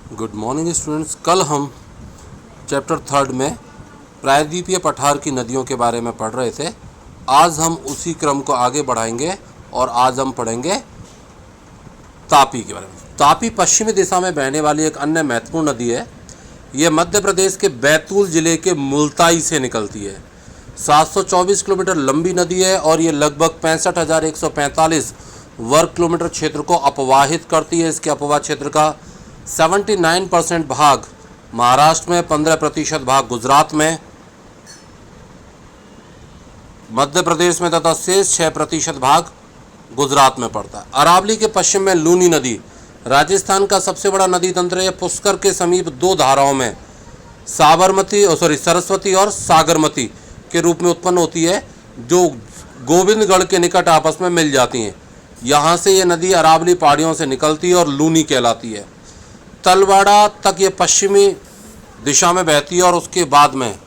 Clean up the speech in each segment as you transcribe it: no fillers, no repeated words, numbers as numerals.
Good morning students. कल हम chapter 3 में प्रायद्वीपीय पठार की नदियों के बारे में पढ़ रहे थे। आज हम उसी क्रम को आगे बढ़ाएंगे और आज हम पढ़ेंगे तापी के बारे में। तापी पश्चिमी दिशा में बहने वाली एक अन्य महत्वपूर्ण नदी है। यह मध्य प्रदेश के बैतूल जिले के मुल्ताई से निकलती है। 724 किलोमीटर लंबी नदी है और ये लगभग 65,145 वर्ग किलोमीटर क्षेत्र को अपवाहित करती है। इसके अपवाह क्षेत्र का 79% भाग महाराष्ट्र में, 15% भाग गुजरात में, मध्य प्रदेश में तथा शेष 6% भाग गुजरात में पड़ता है। अरावली के पश्चिम में लूनी नदी राजस्थान का सबसे बड़ा नदी तंत्र है। पुष्कर के समीप दो धाराओं में सरस्वती और सागरमती के रूप में उत्पन्न होती है, जो गोविंदगढ़ के निकट आपस में मिल जाती हैं। यहाँ से ये नदी अरावली पहाड़ियों से निकलती है और लूनी कहलाती है। तलवाड़ा तक ये पश्चिमी दिशा में बहती है और उसके बाद में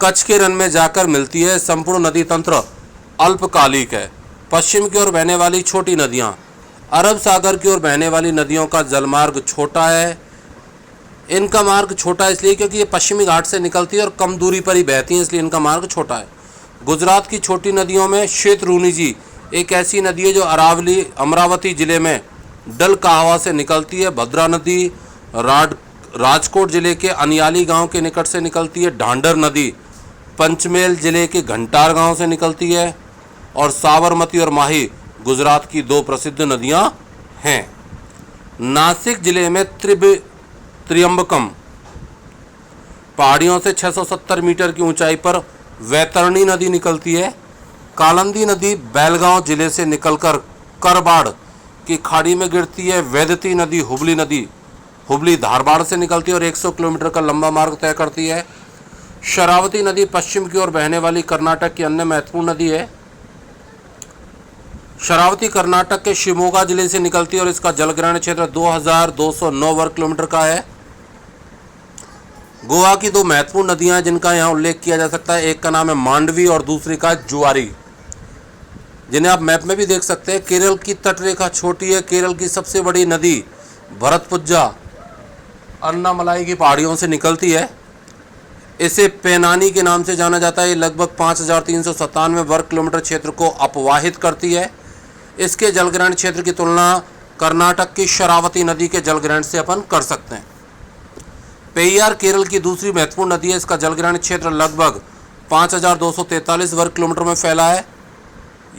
कच्छ के रन में जाकर मिलती है। संपूर्ण नदी तंत्र अल्पकालिक है। पश्चिम की ओर बहने वाली छोटी नदियाँ, अरब सागर की ओर बहने वाली नदियों का जलमार्ग छोटा है। इनका मार्ग छोटा है इसलिए क्योंकि ये पश्चिमी घाट से निकलती है और कम दूरी पर ही बहती हैं, इसलिए इनका मार्ग छोटा है। गुजरात की छोटी नदियों में शेतरूनीजी एक ऐसी नदी है जो अमरावती जिले में डल काहवा से निकलती है। भद्रा नदी राजकोट जिले के अनियाली गांव के निकट से निकलती है। ढांडर नदी पंचमेल जिले के घंटार गांव से निकलती है। और साबरमती और माही गुजरात की दो प्रसिद्ध नदियां हैं। नासिक जिले में त्रियंबकम पहाड़ियों से 670 मीटर की ऊंचाई पर वैतरणी नदी निकलती है। कालंदी नदी बेलगांव जिले से निकलकर करबाड़ की खाड़ी में गिरती है। वैदती नदी हुबली धारबाड़ से निकलती है और 100 किलोमीटर का लंबा मार्ग तय करती है। शरावती नदी पश्चिम की ओर बहने वाली कर्नाटक की अन्य महत्वपूर्ण नदी है। शरावती कर्नाटक के शिवमोगा जिले से निकलती है और इसका जलग्रहण क्षेत्र 2209 वर्ग किलोमीटर का है। गोवा की दो महत्वपूर्ण नदियां हैं जिनका यहाँ उल्लेख किया जा सकता है। एक का नाम है मांडवी और दूसरी का जुआरी, जिन्हें आप मैप में भी देख सकते हैं। केरल की तटरेखा छोटी है। केरल की सबसे बड़ी नदी भरतपुजा अन्नामलाई की पहाड़ियों से निकलती है। इसे पेनानी के नाम से जाना जाता है। ये लगभग 5,397 वर्ग किलोमीटर क्षेत्र को अपवाहित करती है। इसके जलग्रहण क्षेत्र की तुलना कर्नाटक की शरावती नदी के जलग्रहण से अपन कर सकते हैं। पेरियार केरल की दूसरी महत्वपूर्ण नदी है। इसका जलग्रहण क्षेत्र लगभग 5,243 वर्ग किलोमीटर में फैला है।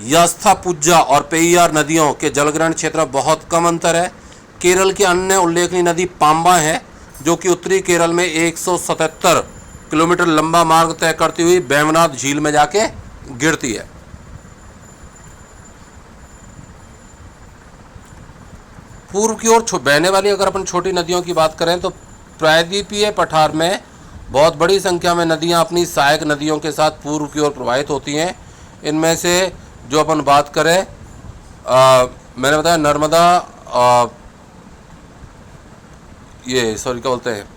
यस्थापुजा और पेरियार नदियों के जलग्रहण क्षेत्र बहुत कम अंतर है। केरल की अन्य उल्लेखनीय नदी पांबा है, जो कि उत्तरी केरल में 177 किलोमीटर लंबा मार्ग तय करती हुई बेमनाथ झील में जाके गिरती है। पूर्व की ओर बहने वाली अगर अपन छोटी नदियों की बात करें तो प्रायद्वीपीय पठार में बहुत बड़ी संख्या में नदियां अपनी सहायक नदियों के साथ पूर्व की ओर प्रवाहित होती हैं। इनमें से जो अपन बात करें, मैंने बताया नर्मदा, क्या बोलते हैं,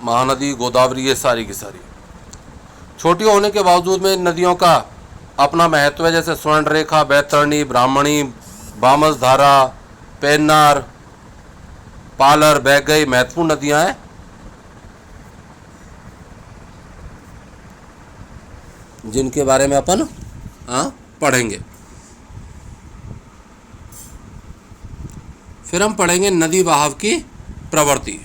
महानदी, गोदावरी, ये सारी की सारी छोटी होने के बावजूद में इन नदियों का अपना महत्व है। जैसे स्वर्णरेखा, बैतरणी, ब्राह्मणी, बामसधारा, पेन्नार, पालर, बैगई महत्वपूर्ण नदियां हैं जिनके बारे में अपन पढ़ेंगे। फिर हम पढ़ेंगे नदी बहाव की प्रवृत्ति।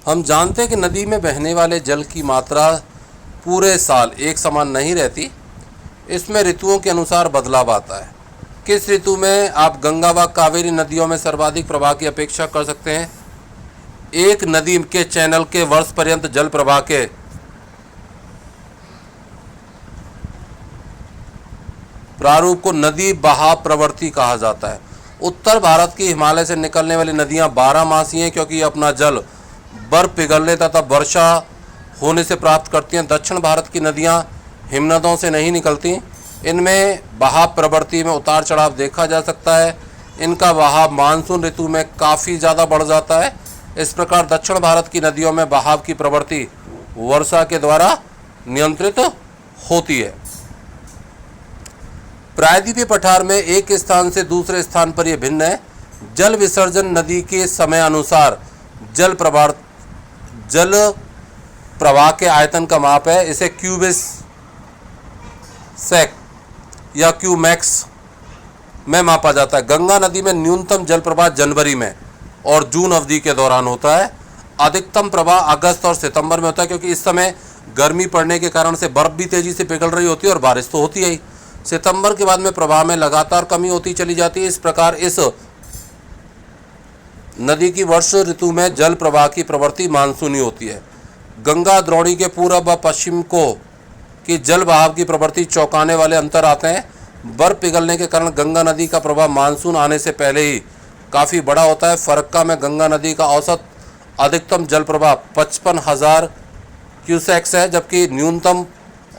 हम जानते हैं कि नदी में बहने वाले जल की मात्रा पूरे साल एक समान नहीं रहती। इसमें ऋतुओं के अनुसार बदलाव आता है। किस ऋतु में आप गंगा व कावेरी नदियों में सर्वाधिक प्रवाह की अपेक्षा कर सकते हैं? एक नदी के चैनल के वर्ष पर्यंत जल प्रवाह के प्रारूप को नदी बहाव प्रवृत्ति कहा जाता है। उत्तर भारत की हिमालय से निकलने वाली नदियां 12 मासी हैं, क्योंकि अपना जल बर्फ पिघलने तथा वर्षा होने से प्राप्त करती हैं। दक्षिण भारत की नदियां हिमनदों से नहीं निकलती। इनमें बहाव प्रवृत्ति में उतार चढ़ाव देखा जा सकता है। इनका बहाव मानसून ऋतु में काफ़ी ज़्यादा बढ़ जाता है। इस प्रकार दक्षिण भारत की नदियों में बहाव की प्रवृत्ति वर्षा के द्वारा नियंत्रित होती है। प्रायद्वीपीय पठार में एक स्थान से दूसरे स्थान पर यह भिन्न है। जल विसर्जन नदी के समय अनुसार जल प्रवाह के आयतन का माप है। इसे क्यूबिक या क्यूमैक्स में मापा जाता है। गंगा नदी में न्यूनतम जल प्रवाह जनवरी में और जून अवधि के दौरान होता है। अधिकतम प्रवाह अगस्त और सितंबर में होता है, क्योंकि इस समय गर्मी पड़ने के कारण से बर्फ भी तेजी से पिघल रही होती है और बारिश तो होती है ही। सितंबर के बाद में प्रवाह में लगातार कमी होती चली जाती है। इस प्रकार इस नदी की वर्ष ऋतु में जल प्रवाह की प्रवृत्ति मानसूनी होती है। गंगा द्रोणी के पूर्व व पश्चिम को की जल बहाव की प्रवृत्ति चौंकाने वाले अंतर आते हैं। बर्फ पिघलने के कारण गंगा नदी का प्रवाह मानसून आने से पहले ही काफ़ी बड़ा होता है। फरक्का में गंगा नदी का औसत अधिकतम जल प्रवाह 55,000 क्यूसेक्स है, जबकि न्यूनतम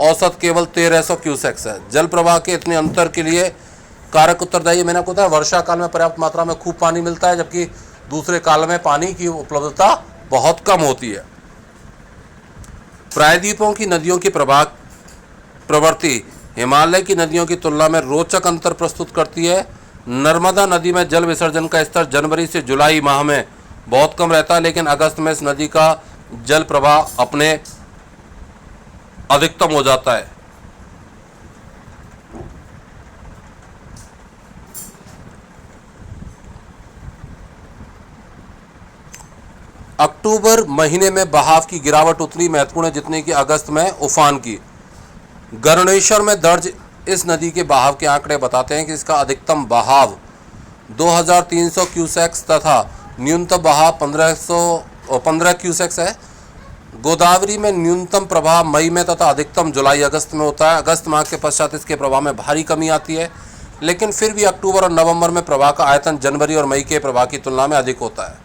औसत केवल 1300 क्यूसेक्स है। जल प्रवाह के इतने अंतर के लिए कारक उत्तरदायी मैंने आपको बताया, वर्षा काल में पर्याप्त मात्रा में खूब पानी मिलता है, जबकि दूसरे काल में पानी की उपलब्धता बहुत कम होती है। प्रायद्वीपों की नदियों की प्रवृत्ति हिमालय की नदियों की तुलना में रोचक अंतर प्रस्तुत करती है। नर्मदा नदी में जल विसर्जन का स्तर जनवरी से जुलाई माह में बहुत कम रहता है, लेकिन अगस्त में इस नदी का जल प्रवाह अपने अधिकतम हो जाता है। अक्टूबर महीने में बहाव की गिरावट उतनी महत्वपूर्ण है जितने कि अगस्त में उफान की। गरुड़ेश्वर में दर्ज इस नदी के बहाव के आंकड़े बताते हैं कि इसका अधिकतम बहाव 2300 क्यूसेक्स तथा न्यूनतम बहाव 15 क्यूसेक्स है। गोदावरी में न्यूनतम प्रवाह मई में तथा अधिकतम जुलाई अगस्त में होता है। अगस्त माह के पश्चात इसके प्रवाह में भारी कमी आती है, लेकिन फिर भी अक्टूबर और नवंबर में प्रवाह का आयतन जनवरी और मई के प्रवाह की तुलना में अधिक होता है।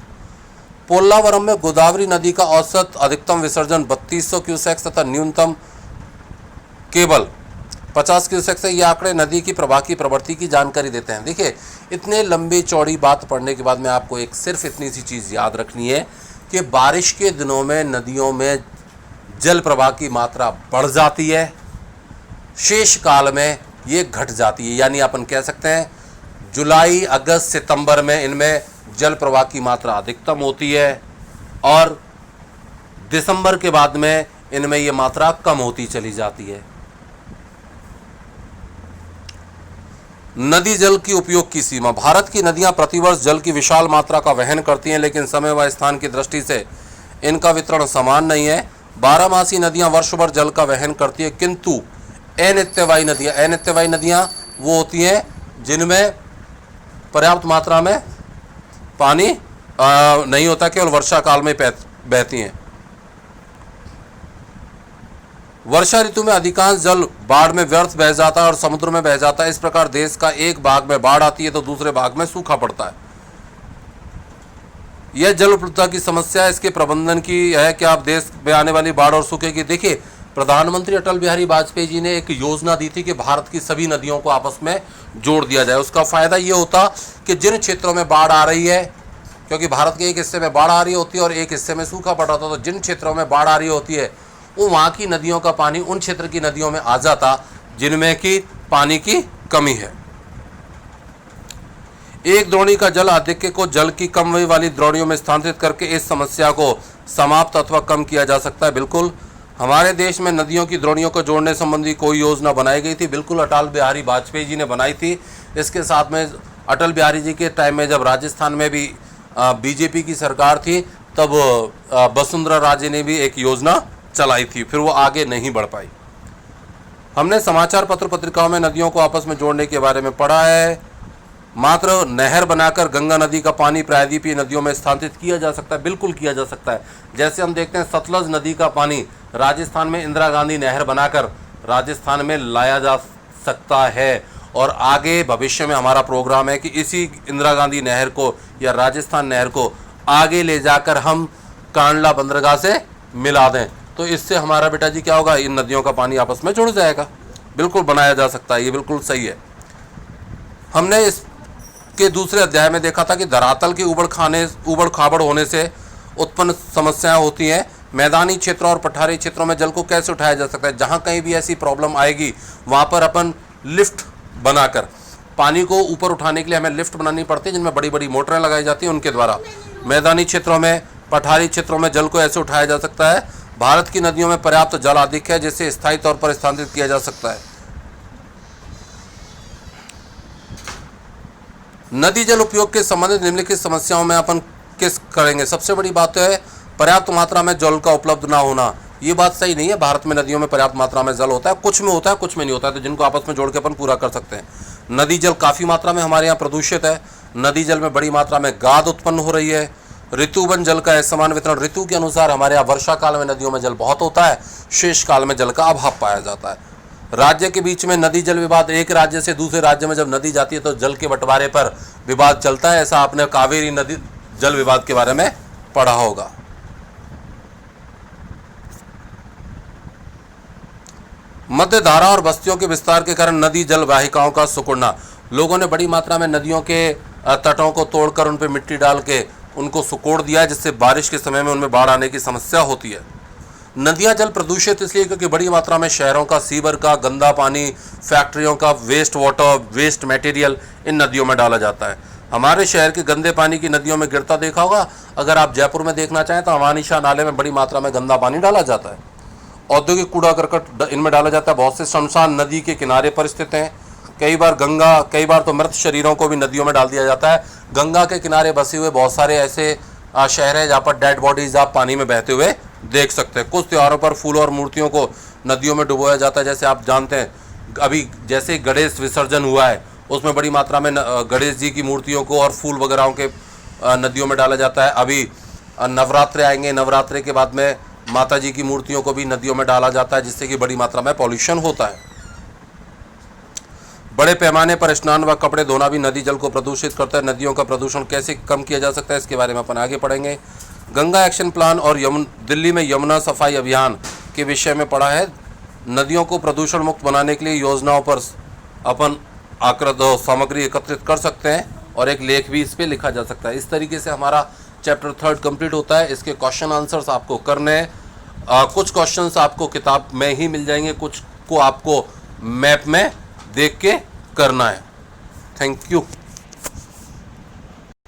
पोल्लावरम में गोदावरी नदी का औसत अधिकतम विसर्जन 3200 क्यूसेक्स तथा न्यूनतम केवल 50 क्यूसेक्स है। ये आंकड़े नदी की प्रवाह की प्रवृत्ति की जानकारी देते हैं। देखिए, इतने लंबी चौड़ी बात पढ़ने के बाद में आपको एक सिर्फ इतनी सी चीज़ याद रखनी है कि बारिश के दिनों में नदियों में जल प्रवाह की मात्रा बढ़ जाती है, शेष काल में ये घट जाती है। यानी अपन कह सकते हैं जुलाई, अगस्त, सितंबर में इनमें जल प्रवाह की मात्रा अधिकतम होती है और दिसंबर के बाद में इनमें ये मात्रा कम होती चली जाती है। नदी जल की उपयोग की सीमा। भारत की नदियां प्रतिवर्ष जल की विशाल मात्रा का वहन करती हैं, लेकिन समय व स्थान की दृष्टि से इनका वितरण समान नहीं है। 12मासी नदियां वर्ष भर जल का वहन करती है, किंतु अनित्यवाही नदियां वो होती हैं जिनमें पर्याप्त मात्रा में पानी नहीं होता, केवल वर्षा काल में बहती हैं। वर्षा ऋतु में अधिकांश जल बाढ़ में व्यर्थ बह जाता है और समुद्र में बह जाता है। इस प्रकार देश का एक भाग में बाढ़ आती है तो दूसरे भाग में सूखा पड़ता है। यह जल उपलब्धता की समस्या इसके प्रबंधन की है कि आप देश में आने वाली बाढ़ और सूखे की। देखिए, प्रधानमंत्री अटल बिहारी वाजपेयी जी ने एक योजना दी थी कि भारत की सभी नदियों को आपस में जोड़ दिया जाए। उसका फायदा ये होता कि जिन क्षेत्रों में बाढ़ आ रही है, क्योंकि भारत के एक हिस्से में बाढ़ आ रही होती है और एक हिस्से में सूखा पड़ रहा था, तो जिन क्षेत्रों में बाढ़ आ रही होती है वो वहाँ की नदियों का पानी उन क्षेत्र की नदियों में आ जाता जिनमें कि पानी की कमी है। एक द्रोणी का जल आधिक्य को जल की कमी वाली द्रोणियों में स्थानांतरित करके इस समस्या को समाप्त अथवा कम किया जा सकता है। बिल्कुल, हमारे देश में नदियों की द्रोणियों को जोड़ने संबंधी कोई योजना बनाई गई थी। बिल्कुल, अटल बिहारी वाजपेयी जी ने बनाई थी। इसके साथ में अटल बिहारी जी के टाइम में जब राजस्थान में भी बीजेपी की सरकार थी, तब वसुंधरा राजे ने भी एक योजना चलाई थी, फिर वो आगे नहीं बढ़ पाई। हमने समाचार पत्र पत्रिकाओं में नदियों को आपस में जोड़ने के बारे में पढ़ा है। मात्र नहर बनाकर गंगा नदी का पानी प्रायद्वीपीय नदियों में स्थानांतरित किया जा सकता है। बिल्कुल किया जा सकता है। जैसे हम देखते हैं सतलज नदी का पानी राजस्थान में इंदिरा गांधी नहर बनाकर राजस्थान में लाया जा सकता है, और आगे भविष्य में हमारा प्रोग्राम है कि इसी इंदिरा गांधी नहर को या राजस्थान नहर को आगे ले जाकर हम कांडला बंदरगाह से मिला दें, तो इससे हमारा बेटा जी क्या होगा, इन नदियों का पानी आपस में जुड़ जाएगा। बिल्कुल बनाया जा सकता है, ये बिल्कुल सही है। हमने इसके दूसरे अध्याय में देखा था कि धरातल के उबड़ खाबड़ होने से उत्पन्न समस्याएं होती हैं। मैदानी क्षेत्रों और पठारी क्षेत्रों में जल को कैसे उठाया जा सकता है? जहाँ कहीं भी ऐसी प्रॉब्लम आएगी वहाँ पर अपन लिफ्ट बनाकर पानी को ऊपर उठाने के लिए हमें लिफ्ट बनानी पड़ती है, जिनमें बड़ी बड़ी मोटरें लगाई जाती हैं उनके द्वारा। मैदानी क्षेत्रों में, पठारी क्षेत्रों में जल को ऐसे उठाया जा सकता है। भारत की नदियों में पर्याप्त जल अधिक है जिसे स्थायी तौर पर स्थानांतरित किया जा सकता है। नदी जल उपयोग के संबंधित निम्नलिखित समस्याओं में अपन किस करेंगे? सबसे बड़ी बात है पर्याप्त मात्रा में जल का उपलब्ध ना होना। ये बात सही नहीं है। भारत में नदियों में पर्याप्त मात्रा में जल होता है, कुछ में होता है, कुछ में नहीं होता है, तो जिनको आपस में जोड़ के अपन पूरा कर सकते हैं। नदी जल काफ़ी मात्रा में हमारे यहाँ प्रदूषित है। नदी जल में बड़ी मात्रा में गाद उत्पन्न हो रही है। ऋतुबंध जल का असमान वितरण, ऋतु के अनुसार हमारे यहाँ वर्षा काल में नदियों में जल बहुत होता है, शेष काल में जल का अभाव पाया जाता है। राज्य के बीच में नदी जल विवाद, एक राज्य से दूसरे राज्य में जब नदी जाती है तो जल के बंटवारे पर विवाद चलता है। ऐसा आपने कावेरी नदी जल विवाद के बारे में पढ़ा होगा। मध्य धारा और बस्तियों के विस्तार के कारण नदी जल वाहिकाओं का सिकुड़ना, लोगों ने बड़ी मात्रा में नदियों के तटों को तोड़कर उन पर मिट्टी डाल के उनको सिकोड़ दिया, जिससे बारिश के समय में उनमें बाढ़ आने की समस्या होती है। नदियां जल प्रदूषित इसलिए क्योंकि बड़ी मात्रा में शहरों का सीवर का गंदा पानी, फैक्ट्रियों का वेस्ट वाटर, वेस्ट मटेरियल इन नदियों में डाला जाता है। हमारे शहर के गंदे पानी की नदियों में गिरता देखा होगा। अगर आप जयपुर में देखना चाहें तो अमानिशा नाले में बड़ी मात्रा में गंदा पानी डाला जाता है। औद्योगिक कूड़ा करकट इनमें डाला जाता है। बहुत से शमशान नदी के किनारे पर स्थित हैं। कई बार तो मृत शरीरों को भी नदियों में डाल दिया जाता है। गंगा के किनारे बसे हुए बहुत सारे ऐसे शहर हैं जहाँ पर डेड बॉडीज आप पानी में बहते हुए देख सकते हैं। कुछ त्योहारों पर फूलों और मूर्तियों को नदियों में डुबोया जाता है। जैसे आप जानते हैं अभी जैसे गणेश विसर्जन हुआ है, उसमें बड़ी मात्रा में गणेश जी की मूर्तियों को और फूल वगैरह के नदियों में डाला जाता है। अभी नवरात्रे आएंगे, नवरात्रे के बाद में माता जी की मूर्तियों को भी नदियों में डाला जाता है, जिससे कि बड़ी मात्रा में पॉल्यूशन होता है। बड़े पैमाने पर स्नान व कपड़े धोना भी नदी जल को प्रदूषित करता है। नदियों का प्रदूषण कैसे कम किया जा सकता है, इसके बारे में अपन आगे पढ़ेंगे। गंगा एक्शन प्लान और दिल्ली में यमुना सफाई अभियान के विषय में पढ़ा है। नदियों को प्रदूषण मुक्त बनाने के लिए योजनाओं पर अपन सामग्री एकत्रित कर सकते हैं और एक लेख भी इस पर लिखा जा सकता है। इस तरीके से हमारा चैप्टर 3 कंप्लीट होता है। इसके क्वेश्चन आंसर्स आपको करने हैं। कुछ क्वेश्चंस आपको किताब में ही मिल जाएंगे, कुछ को आपको मैप में देख के करना है। Thank you.